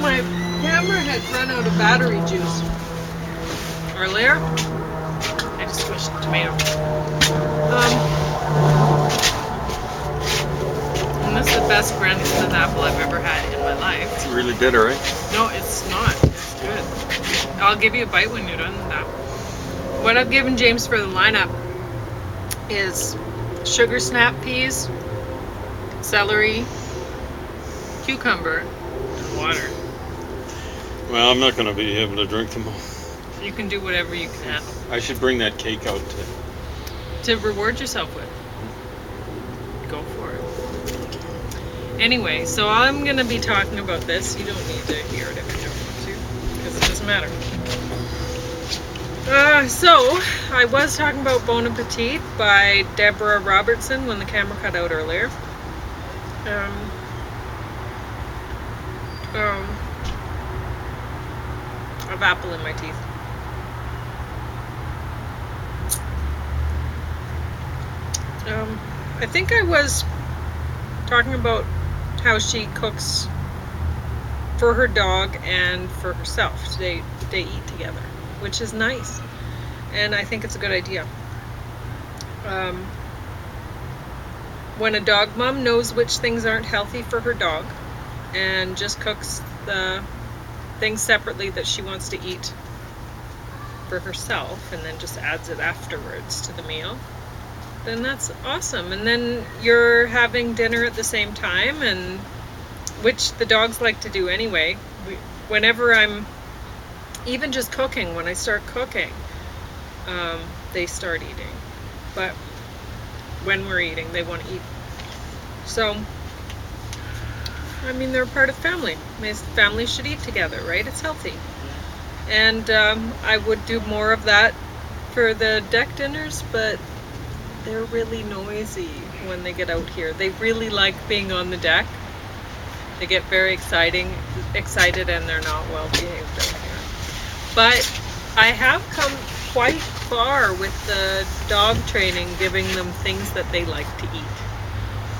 my camera had run out of battery juice earlier. I just squished the tomato. And this is the best Granny Smith apple I've ever had in my life. It's really bitter, right? No, it's not. It's good. I'll give you a bite when you're done with that. What I've given James for the lineup is sugar snap peas, celery, cucumber, and water. Well, I'm not going to be able to drink them all. You can do whatever you can handle. I should bring that cake out To reward yourself with. Go for it. Anyway, so I'm going to be talking about this. You don't need to hear it if you don't want to, because it doesn't matter. So, I was talking about Bon Appetit by Deborah Robertson when the camera cut out earlier. I have apple in my teeth. I think I was talking about how she cooks for her dog and for herself. They eat together, which is nice, and I think it's a good idea. When a dog mom knows which things aren't healthy for her dog and just cooks the things separately that she wants to eat for herself and then just adds it afterwards to the meal, then that's awesome. And then you're having dinner at the same time, and which the dogs like to do anyway. Whenever I'm even just cooking, when I start cooking, they start eating. But when we're eating, they want to eat. So, I mean, they're part of family. Families should eat together, right? It's healthy. And I would do more of that for the deck dinners, but they're really noisy when they get out here. They really like being on the deck. They get very excited, and they're not well behaved out here. But I have come quite far with the dog training, giving them things that they like to eat.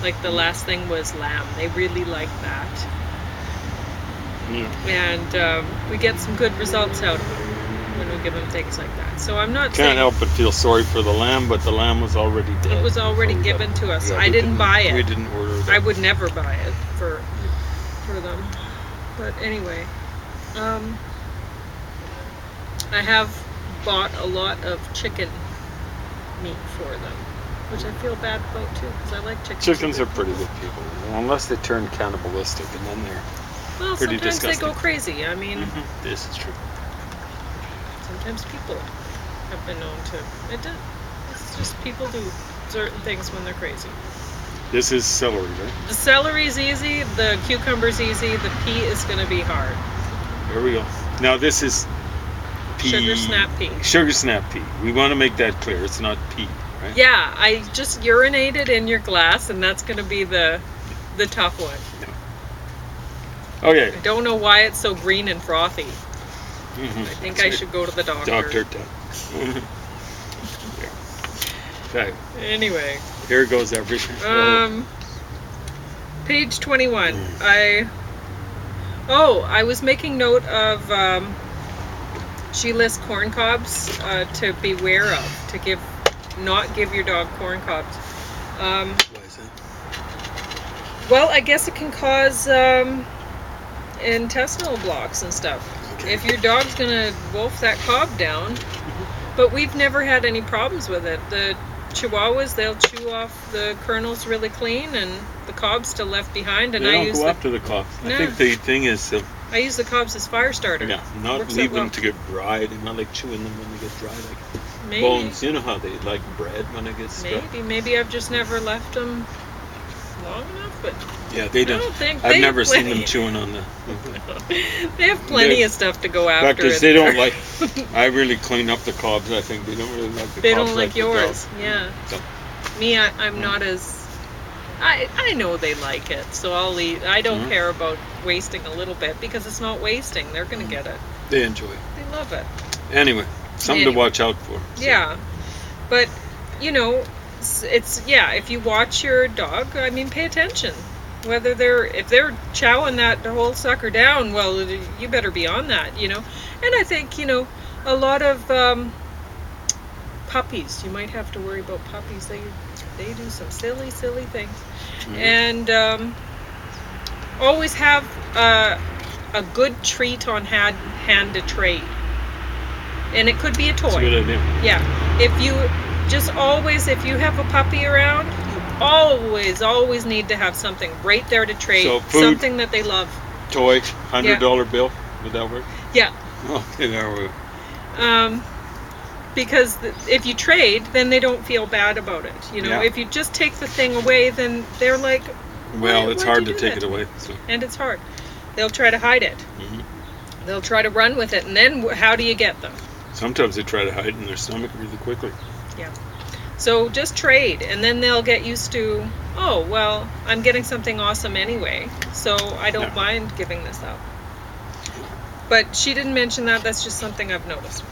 Like the last thing was lamb. They really like that. Yeah. And we get some good results out of them when we give them things like that. So I'm not Can't help but feel sorry for the lamb, but the lamb was already dead. It was already given to us. Yeah, I didn't buy it. We didn't order it. I would never buy it for them. But anyway, I have bought a lot of chicken meat for them, which I feel bad about too, because I like chicken. Chickens are pretty good people, unless they turn cannibalistic, and then they're pretty sometimes disgusting. they go crazy. I mean, This is true. sometimes people have been known to. It's just people do certain things when they're crazy. This is celery, right? The celery's easy, the cucumber's easy, the pea is going to be hard. There we go. Now this is pea. Sugar snap pea. Sugar snap pea. We want to make that clear. It's not pea, right? Yeah, I just urinated in your glass, and that's going to be the tough one. No. Okay. I don't know why it's so green and frothy. Mm-hmm. I think I should go to the doctor. Okay. Anyway. Here goes everything. Page 21. I was making note of she lists corn cobs to beware of, to not give your dog corn cobs. Why is that? Well, I guess it can cause intestinal blocks and stuff. Okay. If your dog's gonna wolf that cob down, but we've never had any problems with it. The Chihuahuas, they'll chew off the kernels really clean, and the cob's still left behind. And they don't go after the cobs. No. I think the thing is, I use the cobs as fire starter. Yeah, not leave them to get dried, and not like chewing them when they get dry, like Maybe. bones. You know how they like bread when it gets dry. Maybe I've just never left them long enough, but yeah, they don't. I've never seen them chewing on the. They have plenty of stuff to go after. Because they don't like. I really clean up the cobs. I think they don't really like the. They cobs don't like yours. Yeah. So. Me, I'm not as. I know they like it, so I'll eat. I don't care about wasting a little bit, because it's not wasting. They're gonna get it. They enjoy it. They love it. Anyway, something to watch out for. So. Yeah, but it's if you watch your dog, I mean, pay attention. Whether if they're chowing that whole sucker down, well, you better be on that, you know. And I think, you know, a lot of puppies, you might have to worry about puppies. They do some silly things. And always have a good treat on hand to trade. And it could be a toy. That's a good idea. Yeah. If you just always, if you have a puppy around, you always need to have something right there to trade. So food, something that they love. Toy, $100 bill. Would that work? Yeah. Okay, there we go. Because if you trade, then they don't feel bad about it. You know, Yeah. if you just take the thing away, then they're like, Well, it's why'd hard you to do take that? it away. So. And it's hard. They'll try to hide it. They'll try to run with it, and then how do you get them? Sometimes they try to hide in their stomach really quickly. Yeah. So just trade, and then they'll get used to, oh, well, I'm getting something awesome anyway, so I don't mind giving this up. But she didn't mention that. That's just something I've noticed.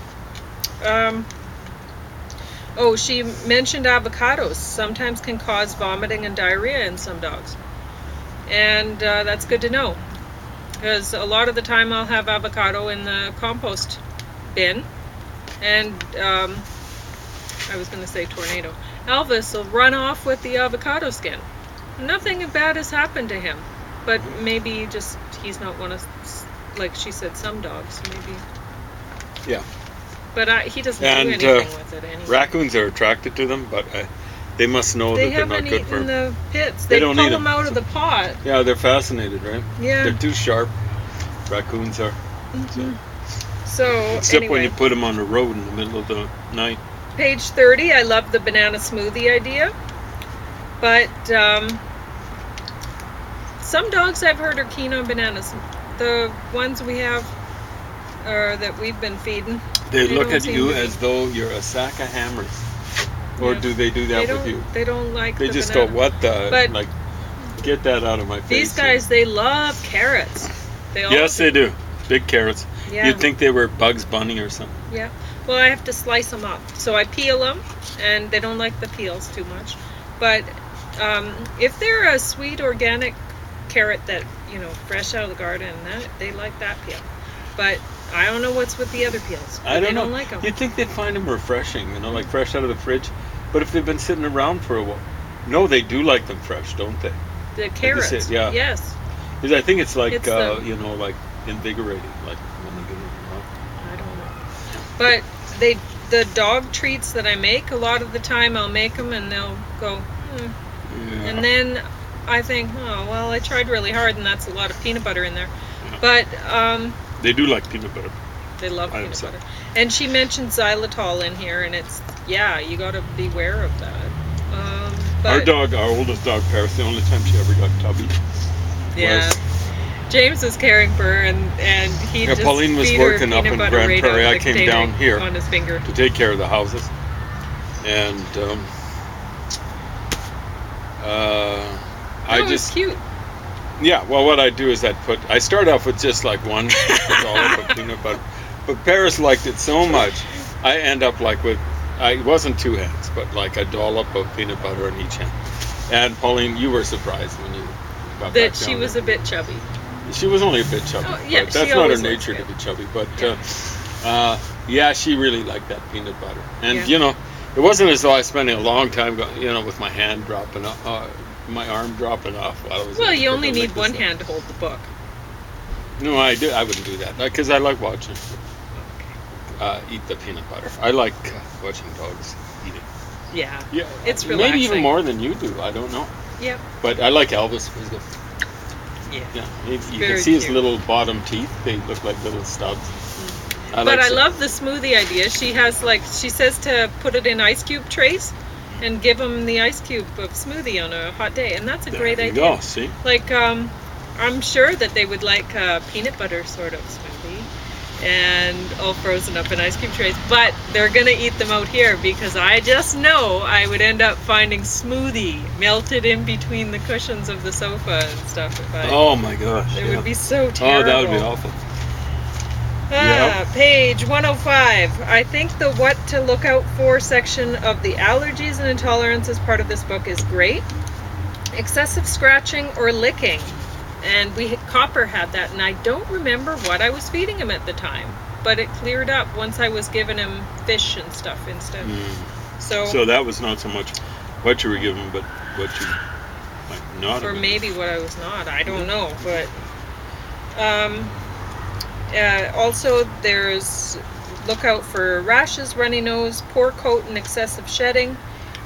She mentioned avocados sometimes can cause vomiting and diarrhea in some dogs. And that's good to know. Because a lot of the time I'll have avocado in the compost bin. And I was going to say tornado. Elvis will run off with the avocado skin. Nothing bad has happened to him. But maybe just he's not one of, like she said, some dogs. Maybe. Yeah. But he doesn't do anything with it anyway. Raccoons are attracted to them, but they must know that they're not good for them. They haven't eaten the pits. They They don't pull eat them out of the pot. Yeah, they're fascinated, right? Yeah. They're too sharp. Raccoons are. So Except anyway, when you put them on the road in the middle of the night. Page 30, I love the banana smoothie idea. But some dogs I've heard are keen on bananas. The ones we have, or that we've been feeding. They look don't at seem you to be. as though you're a sack of hammers. Or Yeah. do they do that with you? They don't like They the just banana. go, what the? But like, get that out of my face. These guys, they love carrots. They all Yes, they do. Big carrots. Yeah. You'd think they were Bugs Bunny or something. Yeah. Well, I have to slice them up. So I peel them, and they don't like the peels too much. But if they're a sweet organic carrot that, you know, fresh out of the garden, they like that peel. But I don't know what's with the other peels. I don't know. They don't like them. You'd think they'd find them refreshing, you know, like fresh out of the fridge. But if they've been sitting around for a while, no, they do like them fresh, don't they? The carrots. Yeah. Yes. Because I think it's like, It's the- you know, like invigorating, like when they get in your mouth. I don't know. But the dog treats that I make, a lot of the time I'll make them and they'll go, Yeah. And then I think, oh, well, I tried really hard and that's a lot of peanut butter in there. Yeah. But They do like peanut butter. they love I'm peanut sorry. butter. And she mentioned xylitol in here, and it's, yeah, you got to beware of that. But Our oldest dog, Paris, the only time she ever got tubby. yeah. James was caring for her, and he just Pauline was feed her working up peanut in butter Grand right Prairie. out I of the came container down here on his finger. to take care of the houses. And I It's just, cute. yeah, well, what I do is I start off with just like one dollop of peanut butter. But Paris liked it so much, I end up like it wasn't 2 hands, but like a dollop of peanut butter in each hand. And Pauline, you were surprised when you got back That she down was there. a bit chubby. She was only a bit chubby. Oh, yeah, but that's she not her always nature was, to yeah. be chubby. But yeah, she really liked that peanut butter. And Yeah. you know, it wasn't as though I was spending a long time, with my hand dropping off, my arm dropping off while I was. Well, you I only like need this one stuff. hand to hold the book. No, I wouldn't do that because I like watching. Eat the peanut butter. I like watching dogs eat it. Yeah. Yeah, It's maybe even relaxing. more than you do. I don't know. Yep. But I like Elvis. He's good. Yeah. Yeah, you Very can see his cute. little bottom teeth. They look like little stubs. But I love the smoothie idea. She says to put it in ice cube trays and give them the ice cube of smoothie on a hot day, and that's a great idea. Go, see? Like, I'm sure that they would like a peanut butter sort of smoothie and all frozen up in ice cube trays, but they're gonna eat them out here because I just know I would end up finding smoothie melted in between the cushions of the sofa and stuff. Oh my gosh. It yeah. would be so Oh, terrible. that would be awful. Page 105. I think the what to look out for section of the allergies and intolerances part of this book is great. excessive scratching or licking. And Copper had that, and I don't remember what I was feeding him at the time, but it cleared up once I was giving him fish and stuff instead. So that was not so much what you were giving, but what you might not. Or maybe what I was not. I don't know, but also there's look out for rashes, runny nose, poor coat and excessive shedding,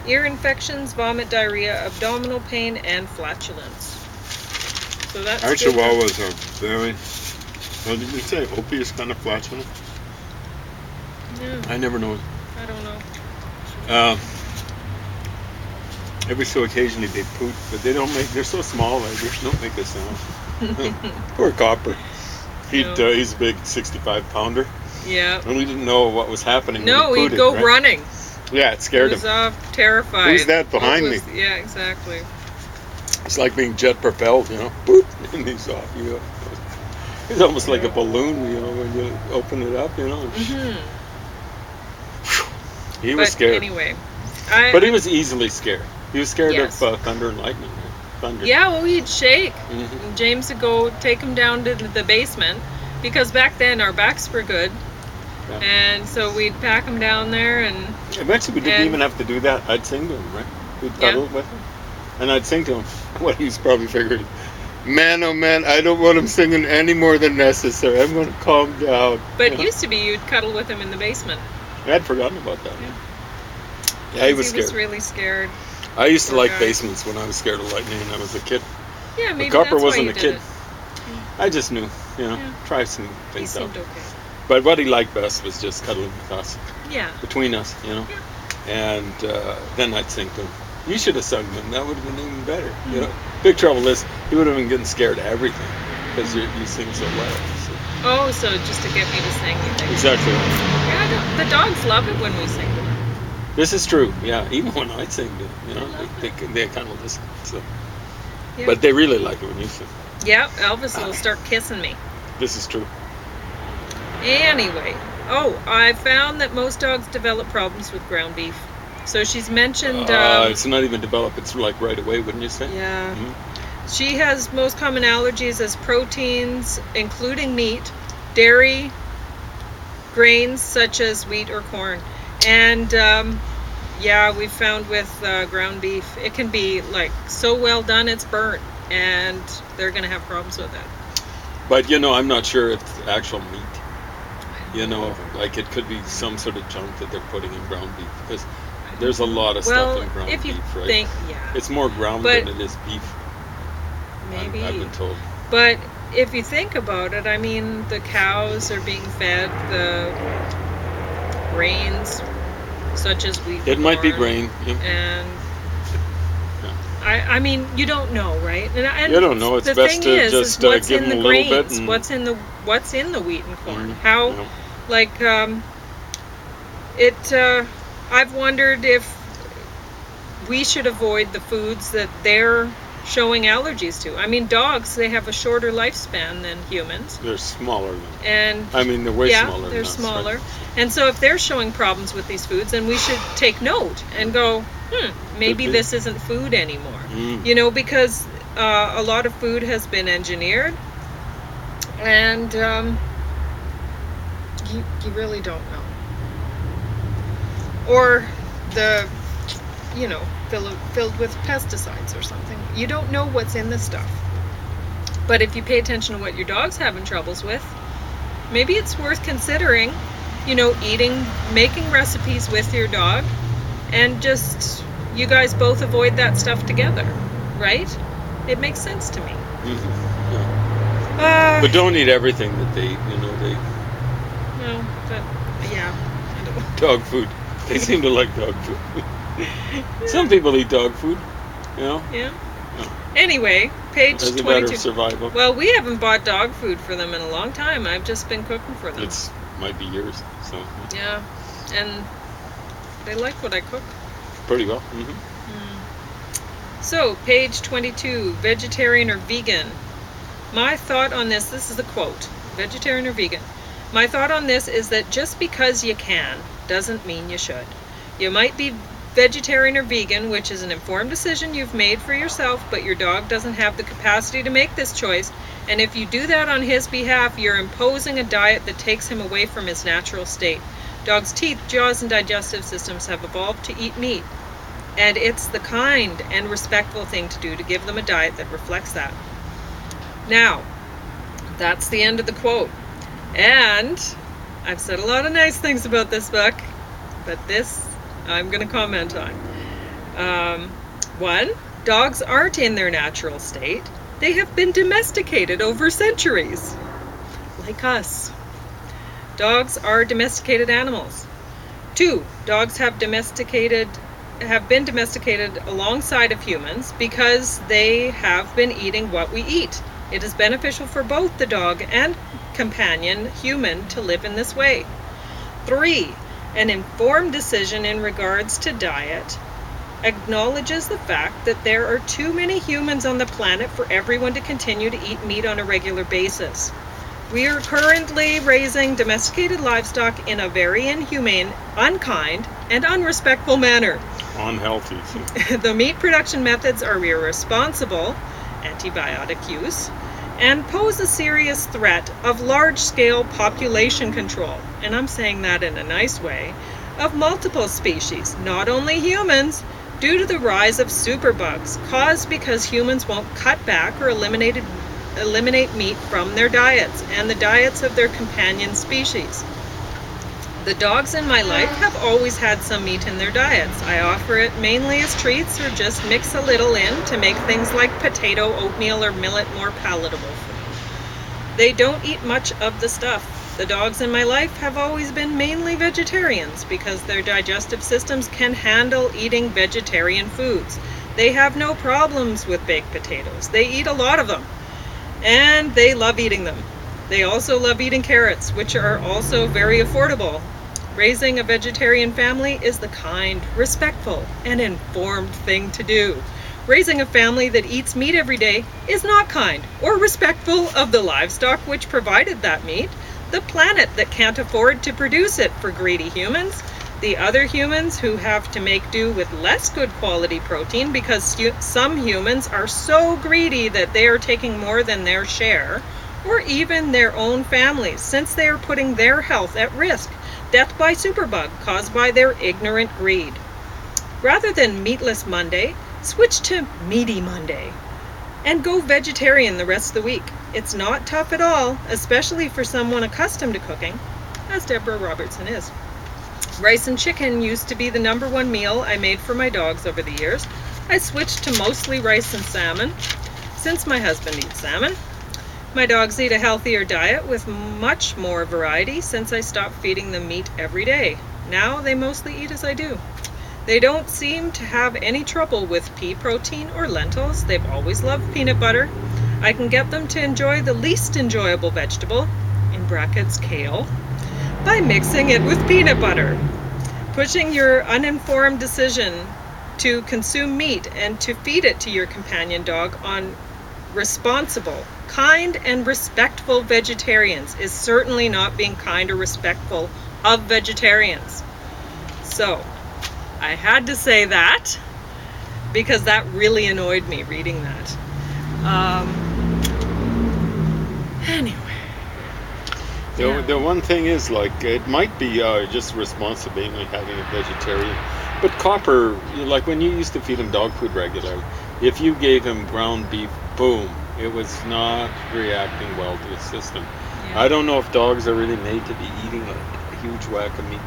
ear infections, vomit, diarrhea, abdominal pain, and flatulence. So that's our good. Chihuahuas are very, what did you say, opiate kind of flatulent? Yeah, I never know. I don't know. Every so occasionally they poop, but they're so small, they just don't make a sound. Poor Copper. He's a big 65-pounder. Yeah. And we didn't know what was happening. No, when he he'd go right? running. Yeah, it scared him. He was terrified. Who's that behind me? Yeah, exactly. It's like being jet propelled, Boop, and he's off. It's almost like a balloon, when you open it up, He was scared. Anyway, but he was easily scared. He was scared Yes. of thunder and lightning. Thunder. Yeah, well, he'd shake. Mhm. James would go take him down to the basement, because back then our backs were good, Yeah. and so we'd pack him down there, and Eventually, we didn't even have to do that. I'd sing to him, right? We'd cuddle with him, and I'd sing to him. What he's probably figured, man, oh man, I don't want him singing any more than necessary. I'm going to calm down. But it used to be you'd cuddle with him in the basement. I'd forgotten about that. Yeah. Yeah, he was He scared. was really scared. I used to Poor like guy. basements when I was scared of lightning and I was a kid. Yeah, maybe But Copper that's wasn't why a you kid. did it. I just knew, Yeah. try some He things out. seemed okay. But what he liked best was just cuddling with us, Yeah. between us, And then I'd sing to him. You should have sung to him. That would have been even better. Big trouble is he would have been getting scared of everything because you sing so well. So. Oh, so just to get me to sing, you think? Exactly. Yeah, the dogs love it when we sing to them. This is true. Yeah, even when I sing to them, they kind of listen. So, Yeah. but they really like it when you sing. Yeah, Elvis will start kissing me. This is true. Anyway, I found that most dogs develop problems with ground beef. So she's mentioned. It's not even developed. It's like right away, wouldn't you say? Yeah. Mhm. She has most common allergies as proteins, including meat, dairy, grains such as wheat or corn. And we found with ground beef, it can be like so well done it's burnt, and they're going to have problems with it. But I'm not sure it's actual meat. Like it could be some sort of junk that they're putting in ground beef because there's a lot of stuff in ground if you beef, right? think, It's more ground But- than it is beef. maybe. I've been told. But if you think about it, I mean, the cows are being fed the grains such as wheat. It might be corn, grain. Yeah. And I mean, you don't know, right? And You don't know. It's the best thing to is just what's give in them the a little bit grains, and- what's in the wheat and corn. Mhm. How, Yeah. like, I've wondered if we should avoid the foods that they're showing allergies to. I mean, dogs, they have a shorter lifespan than humans. They're smaller than. And I mean, they're way smaller. they're than us, smaller. right? And so if they're showing problems with these foods, then we should take note and go, maybe Could be. this isn't food anymore. Mm. Because a lot of food has been engineered, and you really don't know. Or filled with pesticides or something. You don't know what's in the stuff. But if you pay attention to what your dog's having troubles with, maybe it's worth considering, making recipes with your dog, and just you guys both avoid that stuff together, right? It makes sense to me. Mm-hmm. Yeah. But don't eat everything that they eat. No, but yeah, I don't. Dog food. They seem to like dog food. Some people eat dog food. Yeah. Anyway, page As a matter 22. of survival. Well, we haven't bought dog food for them in a long time. I've just been cooking for them. It's might be years. So Yeah, and they like what I cook. pretty well. Mm-hmm. So, page 22, vegetarian or vegan. My thought on this is a quote, vegetarian or vegan. My thought on this is that just because you can doesn't mean you should. You might be vegetarian or vegan, which is an informed decision you've made for yourself, but your dog doesn't have the capacity to make this choice. And if you do that on his behalf, you're imposing a diet that takes him away from his natural state. Dogs' teeth, jaws, and digestive systems have evolved to eat meat. And it's the kind and respectful thing to do to give them a diet that reflects that. Now, that's the end of the quote. And I've said a lot of nice things about this book, but this I'm going to comment on. 1, dogs aren't in their natural state. They have been domesticated over centuries, like us. Dogs are domesticated animals. 2, dogs have been domesticated alongside of humans because they have been eating what we eat. It is beneficial for both the dog and companion human to live in this way. 3, an informed decision in regards to diet acknowledges the fact that there are too many humans on the planet for everyone to continue to eat meat on a regular basis. We are currently raising domesticated livestock in a very inhumane, unkind, and unrespectful manner. Unhealthy. The meat production methods are irresponsible, antibiotic use, and pose a serious threat of large-scale population control, and I'm saying that in a nice way, of multiple species, not only humans, due to the rise of superbugs caused because humans won't cut back or eliminate meat from their diets and the diets of their companion species. The dogs in my life have always had some meat in their diets. I offer it mainly as treats or just mix a little in to make things like potato, oatmeal, or millet more palatable for me. They don't eat much of the stuff. The dogs in my life have always been mainly vegetarians because their digestive systems can handle eating vegetarian foods. They have no problems with baked potatoes. They eat a lot of them, and they love eating them. They also love eating carrots, which are also very affordable. Raising a vegetarian family is the kind, respectful, and informed thing to do. Raising a family that eats meat every day is not kind or respectful of the livestock which provided that meat, the planet that can't afford to produce it for greedy humans, the other humans who have to make do with less good quality protein because some humans are so greedy that they are taking more than their share, or even their own families, since they are putting their health at risk, death by superbug caused by their ignorant greed. Rather than Meatless Monday, switch to Meaty Monday and go vegetarian the rest of the week. It's not tough at all, especially for someone accustomed to cooking, as Deborah Robertson is. Rice and chicken used to be the #1 meal I made for my dogs over the years. I switched to mostly rice and salmon, since my husband eats salmon. My dogs eat a healthier diet with much more variety since I stopped feeding them meat every day. Now they mostly eat as I do. They don't seem to have any trouble with pea protein or lentils. They've always loved peanut butter. I can get them to enjoy the least enjoyable vegetable, in brackets kale, by mixing it with peanut butter. Pushing your uninformed decision to consume meat and to feed it to your companion dog on responsible, kind, and respectful vegetarians is certainly not being kind or respectful of vegetarians. So, I had to say that because that really annoyed me reading that. Anyway. The one thing is, like, it might be just responsible mainly having a vegetarian, but Copper, like when you used to feed him dog food regularly, if you gave him ground beef, boom, it was not reacting well to his system. Yeah. I don't know if dogs are really made to be eating a huge whack of meat.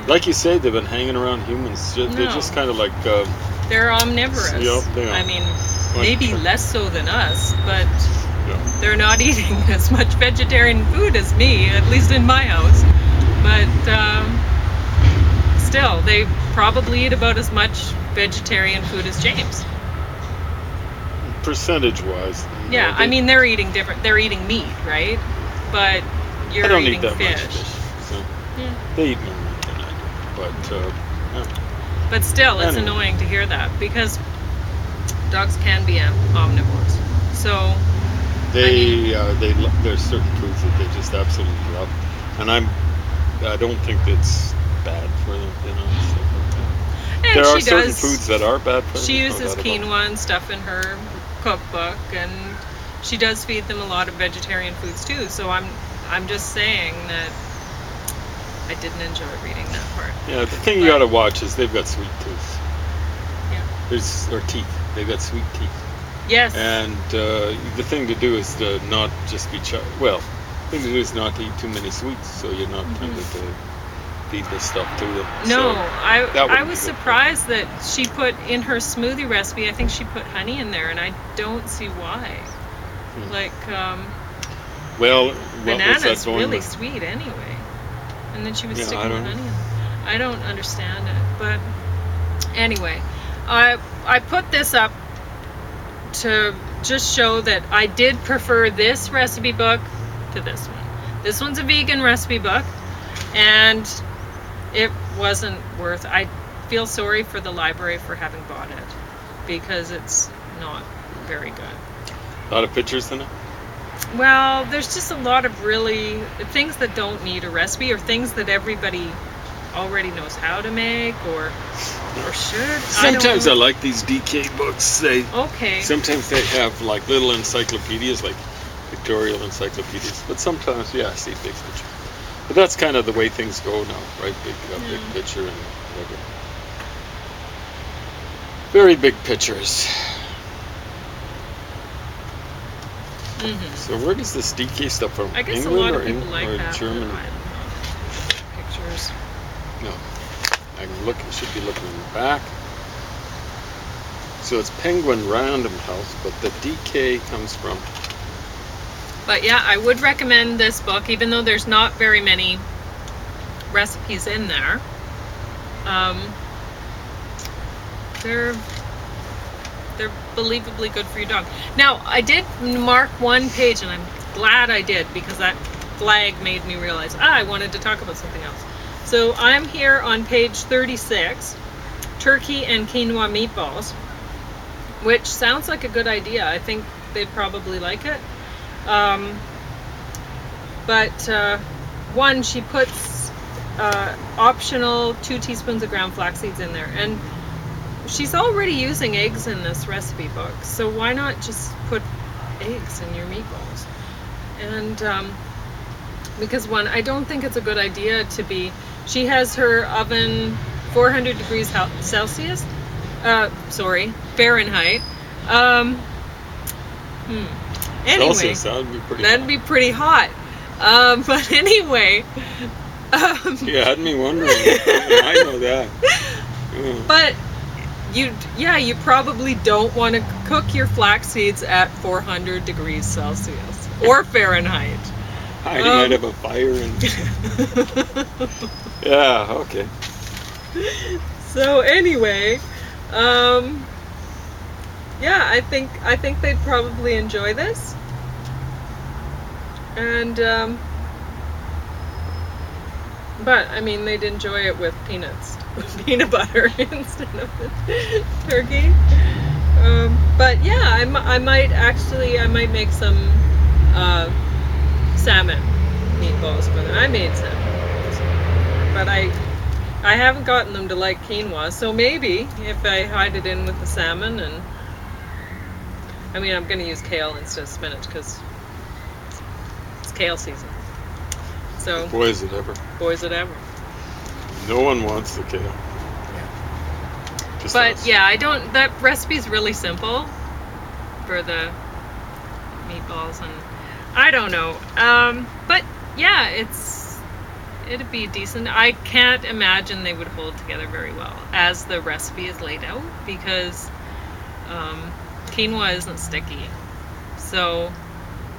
Like you say, they've been hanging around humans. They're just kind of like... they're omnivorous. Yep, they are. I mean, maybe less so than us, but Yeah. they're not eating as much vegetarian food as me, at least in my house. But still, they probably eat about as much vegetarian food as James. Percentage-wise. Yeah, I mean, they're eating different. They're eating meat, right? But you're I don't eating eat that fish. much fish. So Yeah. they eat more meat than I do. But, yeah. But still, it's Anyway. annoying to hear that because dogs can be omnivores. So There's certain foods that they just absolutely love, and I don't think it's bad for them, you know. Stuff like that. And There are she certain does. foods that are bad for them. She there's no uses doubt about it. quinoa and stuff in her cookbook, and she does feed them a lot of vegetarian foods too. So I'm just saying that I didn't enjoy reading that part. Yeah, the thing you got to watch is they've got sweet teeth. Yeah. Or teeth. They've got sweet teeth. Yes. And the thing to do is to not just be well. The thing to do is not to eat too many sweets, so you're not tempted to feed this stuff to them. No, So I wouldn't was be good. surprised that she put in her smoothie recipe, I think she put honey in there, and I don't see why. Like, Well, what was that banana's going really with? sweet anyway. And then she was Yeah, sticking I the don't honey know. in. I don't understand it. But anyway, I put this up to just show that I did prefer this recipe book to this one. This one's a vegan recipe book, and it wasn't worth. I feel sorry for the library for having bought it because it's not very good. A lot of pictures in it. Well, there's just a lot of really things that don't need a recipe, or things that everybody already knows how to make or should. Sometimes I like these DK books. Okay. Sometimes they have like little encyclopedias, like pictorial encyclopedias. But sometimes, yeah, I see big picture. But that's kind of the way things go now, right? Big picture and whatever. Very big pictures. So where does this DK stuff from? I guess England a lot or of people like or that. Germany? Pictures. No, I'm looking. Should be looking in the back. So it's Penguin Random House, but the DK comes from. But yeah, I would recommend this book, even though there's not very many recipes in there. They're believably good for your dog. Now, I did mark one page, and I'm glad I did, because that flag made me realize, I wanted to talk about something else. So I'm here on page 36, turkey and quinoa meatballs, which sounds like a good idea. I think they'd probably like it. But one, she puts optional 2 teaspoons of ground flax seeds in there, and she's already using eggs in this recipe book, so why not just put eggs in your meatballs? And because one, I don't think it's a good idea to be. She has her oven 400 degrees Celsius. Fahrenheit. Anyway, Celsius, that'd be pretty hot. But anyway. You had me wondering. I know that. Yeah. But you probably don't want to cook your flax seeds at 400 degrees Celsius or Fahrenheit. I might have a fire and. Yeah. Okay. So anyway, yeah, I think they'd probably enjoy this, and but I mean, they'd enjoy it with peanut butter instead of the turkey. But yeah, I might make some salmon meatballs for them. I made salmon meatballs, but I haven't gotten them to like quinoa, so maybe if I hide it in with the salmon, and I mean, I'm going to use kale instead of spinach because it's kale season. So Boy, is it ever. boys it ever. No one wants the kale. Just But us. yeah, that recipe's really simple for the meatballs, and I don't know. But yeah, it'd be decent. I can't imagine they would hold together very well as the recipe is laid out, because quinoa isn't sticky. So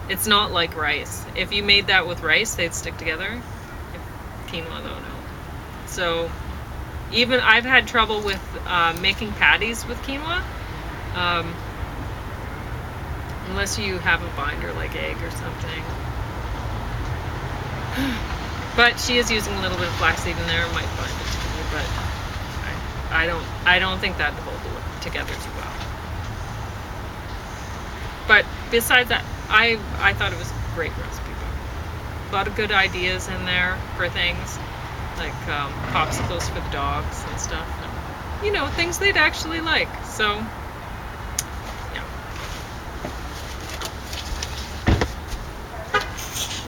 it's not like rice. If you made that with rice, they'd stick together. Quinoa, though, no. So even I've had trouble with making patties with quinoa, unless you have a binder like egg or something. But she is using a little bit of flaxseed in there, might bind it together, but I don't think that'd hold it together too well. But besides that, I thought it was a great recipe book. A lot of good ideas in there for things like popsicles for the dogs and stuff. you know, things they'd actually like. So